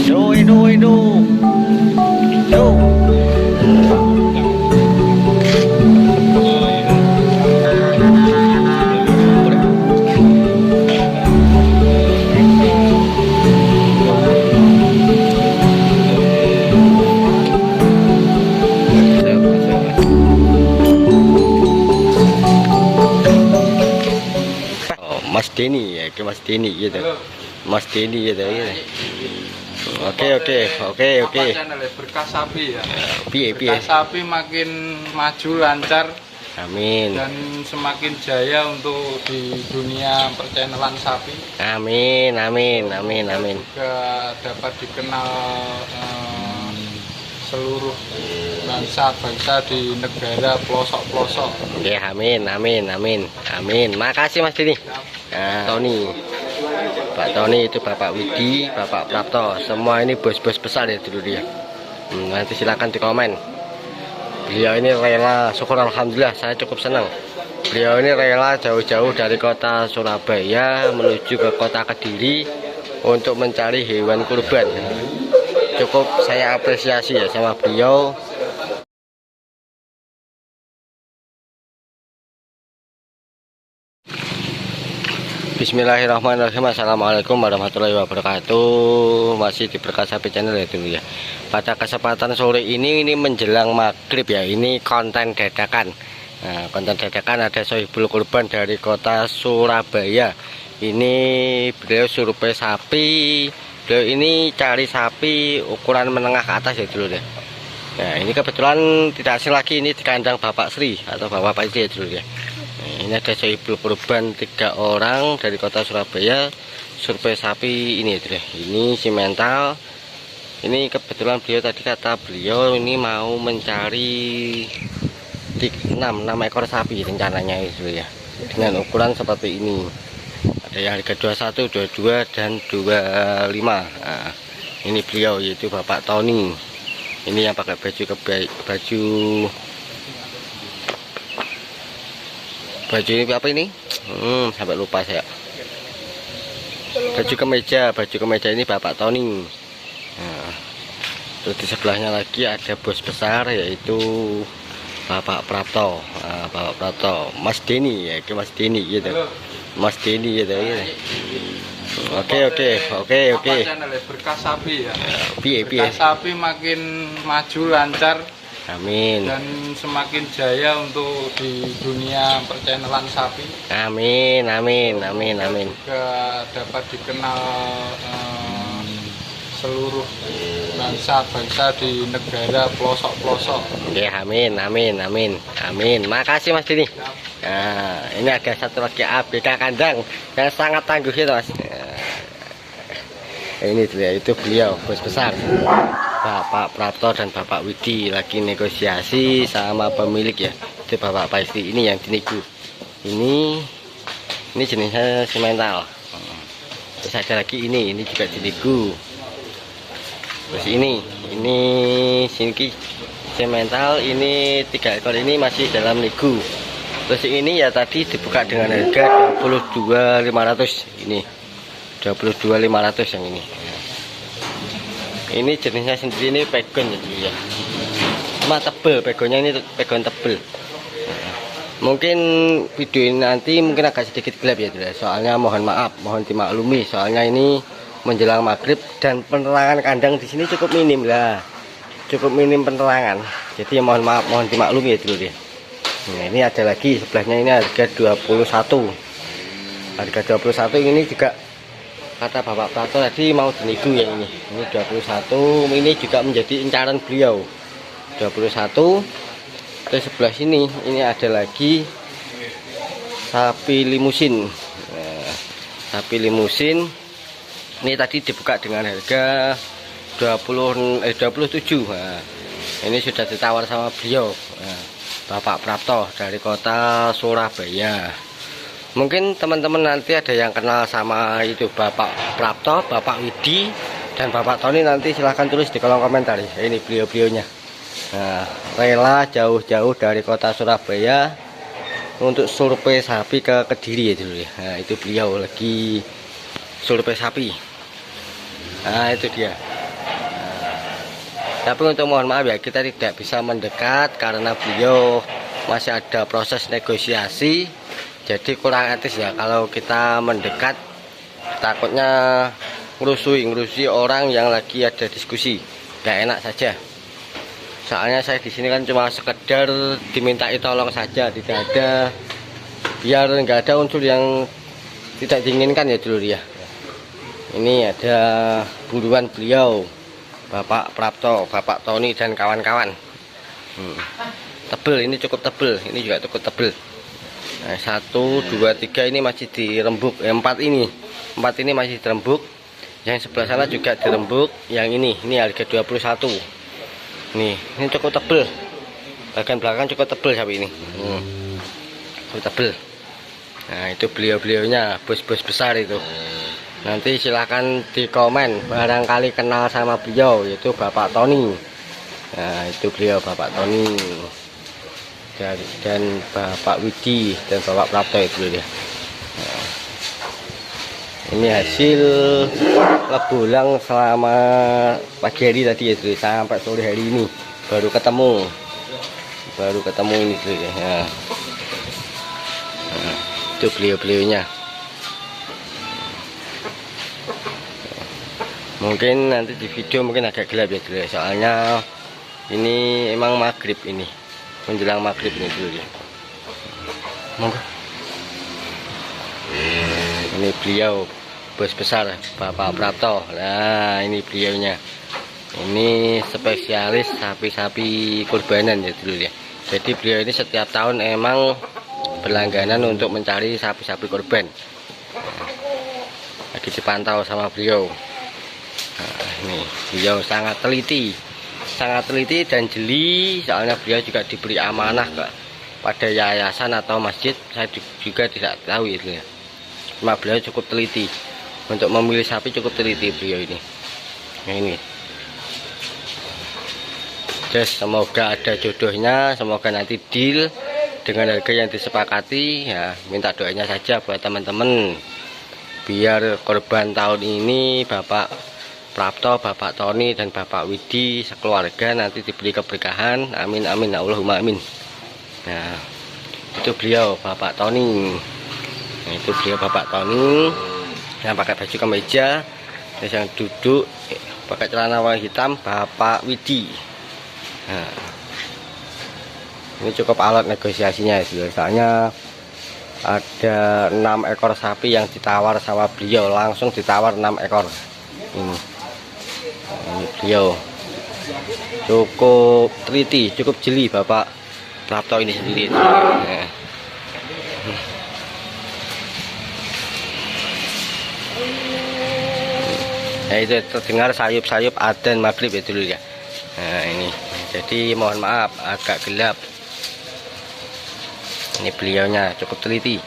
Indo. Mas Denny ya, ke Mas Denny gitu. Mas Denny gitu ya. Oke. Channel Berkah Sapi ya. Piye. Berkah Sapi makin maju lancar Amin. dan semakin jaya untuk di dunia perchannel sapi. Amin. Juga dapat dikenal seluruh bangsa di negara pelosok-pelosok. Oke, amin. Makasih Mas Denny. Nah, Tony. Pak Tony itu Bapak Widi, Bapak Prapto, semua ini bos-bos besar ya dulu dia. Nanti silakan di komen. Beliau ini rela, syukur alhamdulillah saya cukup senang. Beliau ini rela jauh-jauh dari kota Surabaya menuju ke kota Kediri untuk mencari hewan kurban. Cukup saya apresiasi ya sama beliau. Bismillahirrahmanirrahim. Assalamualaikum warahmatullahi wabarakatuh. Masih di Berkah Sapi Channel ya dulu ya. Pada kesempatan sore ini menjelang maghrib ya, ini konten dadakan. Nah, konten dadakan ada Sohibul Kurban dari kota Surabaya. Ini beliau survei sapi. Beliau ini cari sapi ukuran menengah ke atas ya dulu ya. Nah, ini kebetulan tidak asing lagi, ini di kandang Bapak Sri atau Bapak Sri ya dulu ya. Ini ada Sohibul Kurban 3 orang dari kota Surabaya survei sapi ini ya. Ini simental. Ini kebetulan beliau tadi kata beliau ini mau mencari 6 ekor sapi rencananya itu ya, dengan ukuran seperti ini. Ada yang harga 21, 22 dan 25. Nah, ini beliau yaitu Bapak Tony. Ini yang pakai baju ini apa ini? Sampai lupa saya. Baju kemeja ini Bapak Tony. Nah, terus di sebelahnya lagi ada bos besar yaitu Bapak Prapto. Nah, Bapak Prapto, Mas Denny ya, ke Mas Denny gitu. Mas Denny gitu ya. Oke. Channel Berkah Sapi ya. Piye. Berkah Sapi makin maju lancar. Amin. Dan semakin jaya untuk di dunia perchannel sapi. Amin. Juga dapat dikenal seluruh bangsa di negara pelosok-pelosok. Oke, amin. Makasih Mas Denny. Nah, ini ada satu lagi ABK kandang yang sangat tangguh itu Mas. Ini dia, itu beliau bos besar Bapak Prapto dan Bapak Widi lagi negosiasi sama pemilik ya. Itu Bapak Paisti ini yang dinego. Ini jenisnya simental. Terus ada lagi ini juga dinego. Terus ini sini simental, ini 3 ekor ini masih dalam nego. Terus ini ya tadi dibuka dengan harga 22.500 ini. 22.500 yang ini. Ini jenisnya sendiri ini pegon ya. Cuma tebel, pegonnya ini pegon tebel. Mungkin video ini nanti mungkin agak sedikit gelap ya, soalnya mohon maaf, mohon dimaklumi, soalnya ini menjelang maghrib dan penerangan kandang di sini cukup minim lah, cukup minim penerangan. Jadi mohon maaf, mohon dimaklumi ya dulu ya. Nah, ini ada lagi sebelahnya ini harga 21. Harga 21 ini juga kata Bapak Prato tadi mau dinego ya ini 21. Ini juga menjadi incaran beliau 21. Terus sebelah sini ini ada lagi sapi limusin. Nah, sapi limusin ini tadi dibuka dengan harga 27. Nah, ini sudah ditawar sama beliau, Bapak Prapto dari kota Surabaya. Mungkin teman-teman nanti ada yang kenal sama itu Bapak Prapto, Bapak Widi, dan Bapak Tony, nanti silahkan tulis di kolom komentar ya. Ini beliau-beliaunya. Nah, rela jauh-jauh dari kota Surabaya untuk survei sapi ke Kediri ya dulu ya. Nah, itu beliau lagi survei sapi. Nah, itu dia. Tapi untuk mohon maaf ya, kita tidak bisa mendekat karena beliau masih ada proses negosiasi. Jadi kurang etis ya kalau kita mendekat, takutnya ngerusuhi orang yang lagi ada diskusi, nggak enak saja. Soalnya saya di sini kan cuma sekedar dimintai tolong saja, tidak ada, biar nggak ada unsur yang tidak diinginkan ya dulu ya. Ini ada buruan beliau, Bapak Prapto, Bapak Tony dan kawan-kawan. Tebel, ini cukup tebel, ini juga cukup tebel. Nah, 1, 2, 3 ini masih dirembuk, 4 ini masih dirembuk. Yang sebelah sana juga dirembuk. Yang ini harga 21. Nih, ini cukup tebel. Bagian belakang cukup tebel sapi ini. Cukup tebel. Nah, itu beliau-beliaunya, bos-bos besar itu. Nanti silahkan di komen barangkali kenal sama beliau, yaitu Bapak Tony. Nah, itu beliau Bapak Tony dan Bapak Widi dan Bapak Prapto itu ya. Nah, ini hasil lebulang selama pagi hari tadi ya, sampai sore hari ini baru ketemu ini dulu ya. Nah, itu beliau-beliaunya. Mungkin nanti di video mungkin agak gelap ya dulu ya, soalnya ini emang maghrib, ini menjelang maghrib ini dulu ya. Ini beliau bos besar Bapak Prapto. Nah, ini beliaunya, ini spesialis sapi-sapi kurbanan ya dulu ya. Jadi beliau ini setiap tahun emang berlangganan untuk mencari sapi-sapi kurban. Lagi dipantau sama beliau. Nah, ini beliau sangat teliti dan jeli, soalnya beliau juga diberi amanah pada yayasan atau masjid, saya juga tidak tahu itu ya. Cuma beliau cukup teliti untuk memilih sapi, cukup teliti beliau ini. Nah, ini just semoga ada jodohnya, semoga nanti deal dengan harga yang disepakati ya. Minta doanya saja buat teman-teman biar korban tahun ini Bapak Prapto, Bapak Tony dan Bapak Widi sekeluarga nanti diberi keberkahan. Amin amin Allahumma amin. Nah, itu beliau Bapak Tony. Nah, itu beliau Bapak Tony yang pakai baju kemeja, terus yang duduk pakai celana warna hitam Bapak Widi. Nah, ini cukup alat negosiasinya ya, soalnya ada 6 ekor sapi yang ditawar sama beliau, langsung ditawar 6 ekor ini. Ini beliau cukup teliti, cukup jeli Bapak Prapto ini sendiri. Nah, itu terdengar sayup-sayup adzan maghrib ya dulu ya. Nah, ini jadi mohon maaf agak gelap. Ini beliaunya cukup teliti.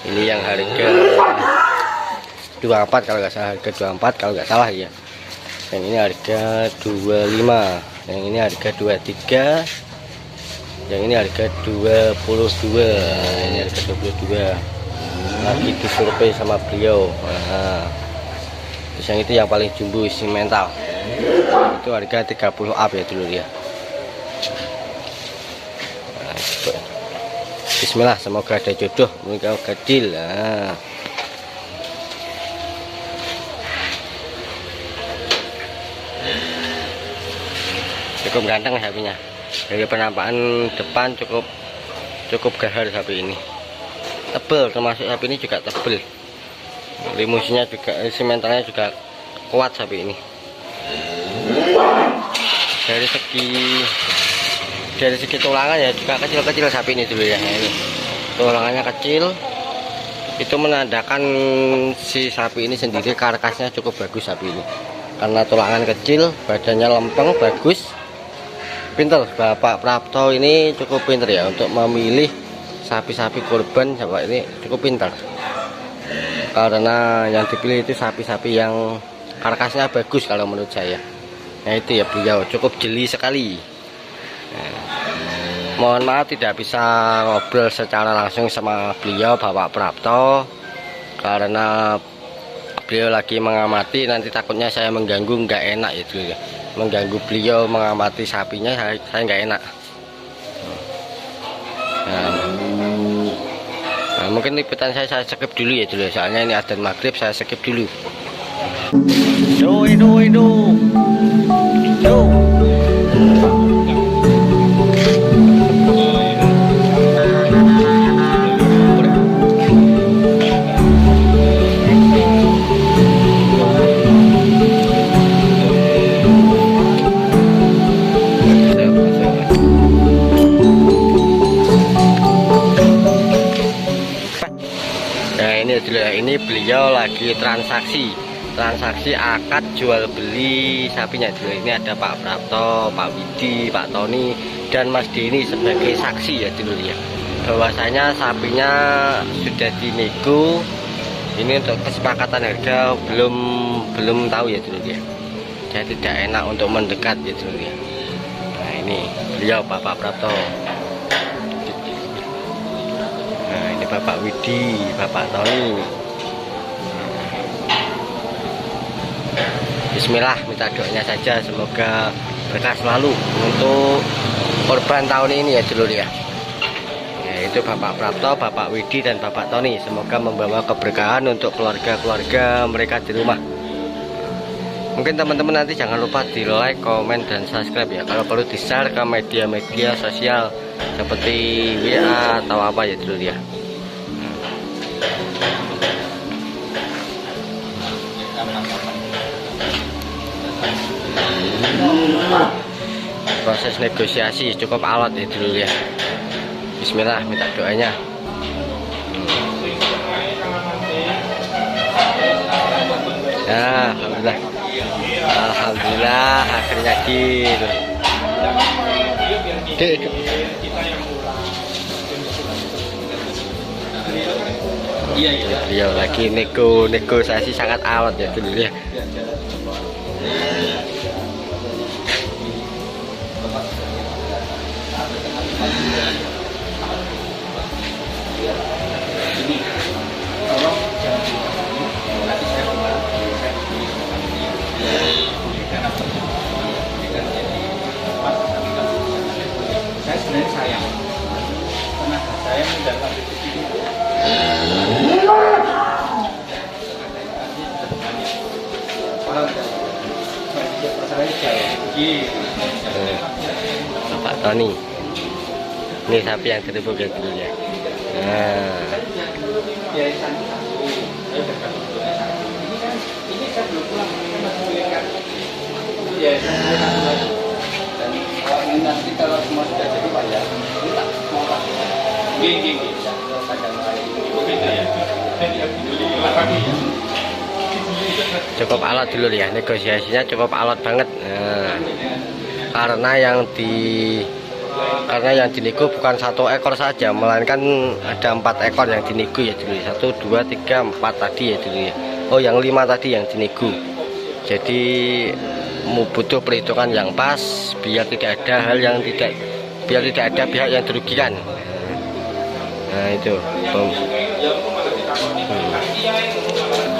Ini yang harga 24 kalau nggak salah, harga 24 kalau nggak salah ya. Yang ini harga 25, yang ini harga 23, yang ini harga 22, ini harga 22. Lagi disurvei sama beliau. Nah, terus yang itu yang paling jumbo isi mental, itu harga 30 up ya dulu ya. Nah, bismillah, semoga ada jodoh, semoga gadil. Nah, cukup ganteng sapinya, dari penampakan depan cukup gahar sapi ini, tebel, termasuk sapi ini juga tebel, limusnya juga, simentalnya juga kuat sapi ini. Dari segi tulangan ya juga kecil-kecil sapi ini dulu ya. Ini tulangannya kecil, itu menandakan si sapi ini sendiri karkasnya cukup bagus sapi ini, karena tulangan kecil, badannya lempeng, bagus. Pinter Bapak Prapto ini, cukup pinter ya untuk memilih sapi-sapi kurban. Bapak ini cukup pinter, karena yang dipilih itu sapi-sapi yang karkasnya bagus kalau menurut saya. Nah, itu ya, beliau cukup jeli sekali. Nah, mohon maaf tidak bisa ngobrol secara langsung sama beliau Bapak Prapto, karena beliau lagi mengamati, nanti takutnya saya mengganggu, nggak enak ya dulu ya. Mengganggu beliau mengamati sapinya, saya nggak enak. Nah, mungkin liputan saya skip dulu ya dulu, soalnya ini adzan maghrib, saya skip dulu. Nah ini dulu ya, ini beliau lagi transaksi akad jual beli sapinya dulu. Ini ada Pak Prapto, Pak Widi, Pak Tony, dan Mas Denny sebagai saksi ya dulu ya, bahwasanya sapinya sudah dinego. Ini untuk kesepakatan harga belum tahu ya dulu ya, saya tidak enak untuk mendekat ya dulu ya. Nah ini beliau Pak Prapto. Nah ini Bapak Widi, Bapak Tony. Bismillah, minta doanya saja semoga berkah selalu untuk korban tahun ini ya dulu ya. Itu Bapak Prapto, Bapak Widi, dan Bapak Tony. Semoga membawa keberkahan untuk keluarga-keluarga mereka di rumah. Mungkin teman-teman nanti jangan lupa di like, komen, dan subscribe ya. Kalau perlu di share ke media-media sosial seperti WA atau apa ya dulu ya. Proses negosiasi cukup alot ya dulu ya. Bismillah, minta doanya. Nah, alhamdulillah akhirnya deal. Beliau lagi negosiasi sangat alot ya dulu ya. Saya sebenarnya sayang karena saya mendapat rezeki Bapak Tony, ini sapi yang ketemu ya dulu ya. Nah, ini saya belum pulang, dan nanti kalau semua sudah jadi Pak ya, minta mau Pak. Gini. cukup alot dulu ya, negosiasinya cukup alot banget. Nah, karena yang dinego bukan 1 ekor saja, melainkan ada 4 ekor yang dinego ya dulu. 1, 2, 3, 4 tadi ya dulu ya. Oh, yang 5 tadi yang dinego. Jadi butuh perhitungan yang pas biar tidak ada pihak yang dirugikan. Nah itu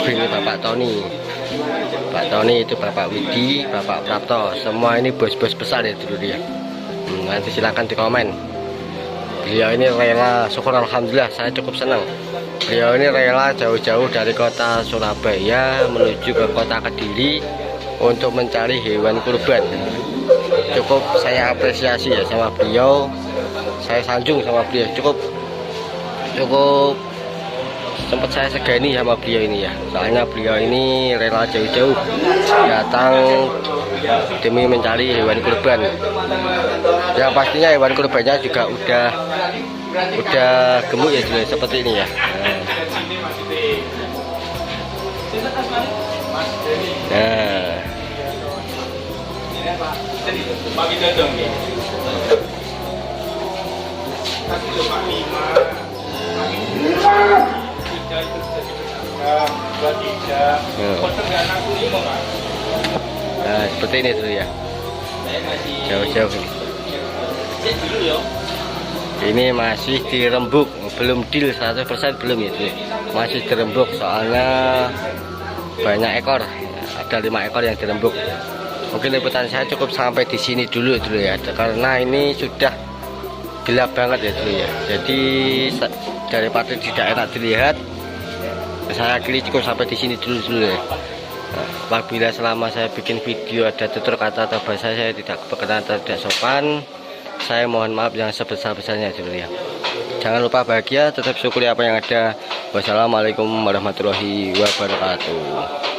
ini Bapak Tony, itu Bapak Widi, Bapak Prapto, semua ini bos-bos besar ya dulu dia. Nanti silakan di komen. Beliau ini rela, syukur alhamdulillah, saya cukup senang. Beliau ini rela jauh-jauh dari kota Surabaya menuju ke kota Kediri untuk mencari hewan kurban. Cukup saya apresiasi ya sama beliau, saya sanjung sama beliau. Cukup sempat saya segani sama beliau ini ya, soalnya beliau ini rela jauh-jauh datang demi mencari hewan kurban. Yang pastinya hewan kurbannya juga udah gemuk ya dulu, seperti ini ya. Nah, nah seperti ini dulu ya, jauh-jauh ini masih dirembuk, belum deal 100% belum ya dulu, masih dirembuk soalnya banyak ekor, ada 5 ekor yang dirembuk. Mungkin liputan saya cukup sampai di sini dulu ya, karena ini sudah gelap banget ya dulu ya. Jadi daripada tidak enak dilihat, saya akhiri cukup sampai di sini dulu ya. Apabila selama saya bikin video ada tutur kata atau bahasa saya tidak berkenan atau tidak sopan, saya mohon maaf yang sebesar-besarnya dulu ya. Jangan lupa bahagia, tetap syukuri apa yang ada. Wassalamualaikum warahmatullahi wabarakatuh.